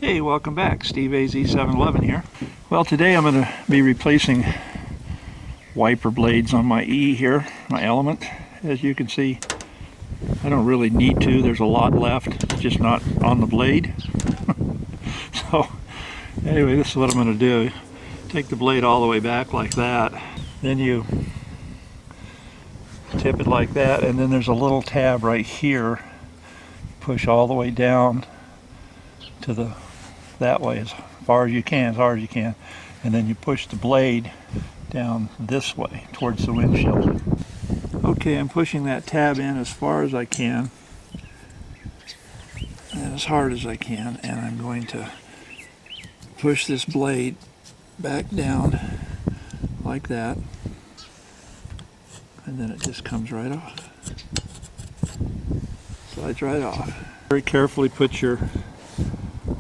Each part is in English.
Hey, welcome back. Steve AZ711 here. Well, today I'm going to be replacing wiper blades on my E here, my Element. As you can see, I don't really need to. There's a lot left, just not on the blade. So, anyway, this is what I'm going to do. Take the blade all the way back like that. Then you tip it like that, and then there's a little tab right here. Push all the way down to that way as far as you can, and then you push the blade down this way towards the windshield. Okay, I'm pushing that tab in as far as I can and as hard as I can, and I'm going to push this blade back down like that, and then it just comes right off. Slides right off. Very carefully put your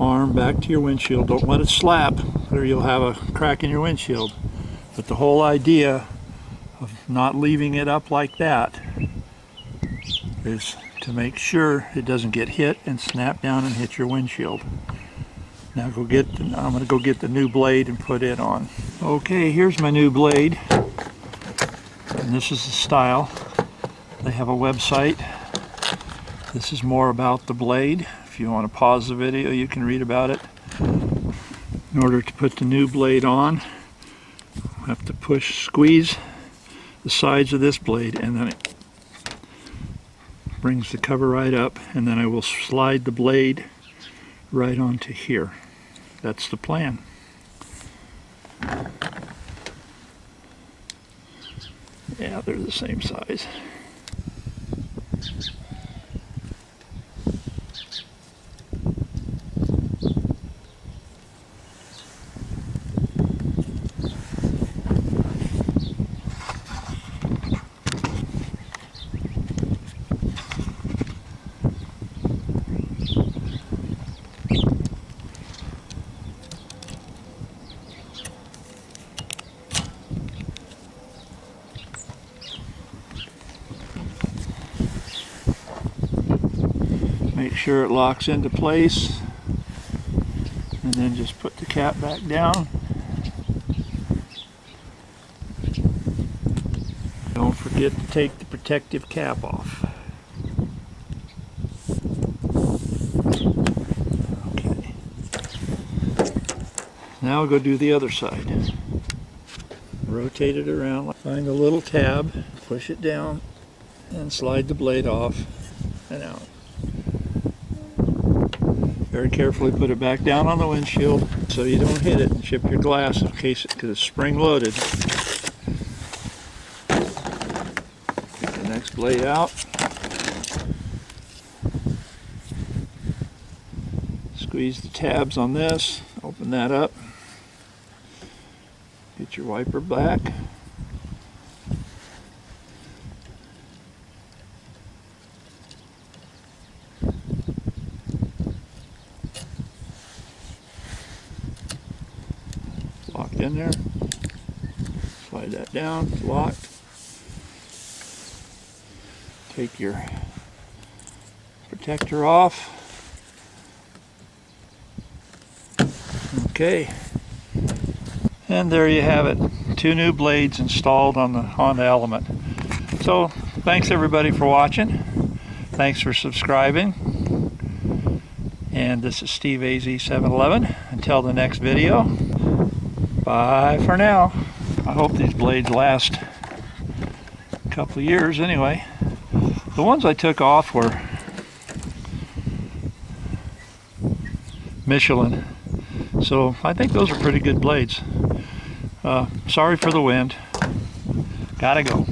arm back to your windshield. Don't let it slap or you'll have a crack in your windshield. But the whole idea of not leaving it up like that is to make sure it doesn't get hit and snap down and hit your windshield. Now I'm going to go get the new blade and put it on. Okay, here's my new blade, and this is the style. They have a website. This is more about the blade. If you want to pause the video, you can read about it. In order to put the new blade on, I have to squeeze the sides of this blade, and then it brings the cover right up, and then I will slide the blade right onto here. That's the plan. Yeah, they're the same size. Make sure it locks into place, and then just put the cap back down. Don't forget to take the protective cap off. Okay. Now we'll go do the other side. Rotate it around, find the little tab, push it down, and slide the blade off and out. Very carefully put it back down on the windshield so you don't hit it and chip your glass in case because it's spring loaded. Get the next blade out. Squeeze the tabs on this, open that up. Get your wiper back. Locked in there. Slide that down, it's locked. Take your protector off. Okay. And there you have it. 2 new blades installed on the Honda Element. So, thanks everybody for watching. Thanks for subscribing. And this is Steve AZ711. Until the next video. Bye for now. I hope these blades last a couple of years anyway. The ones I took off were Michelin. So I think those are pretty good blades. Sorry for the wind. Gotta go.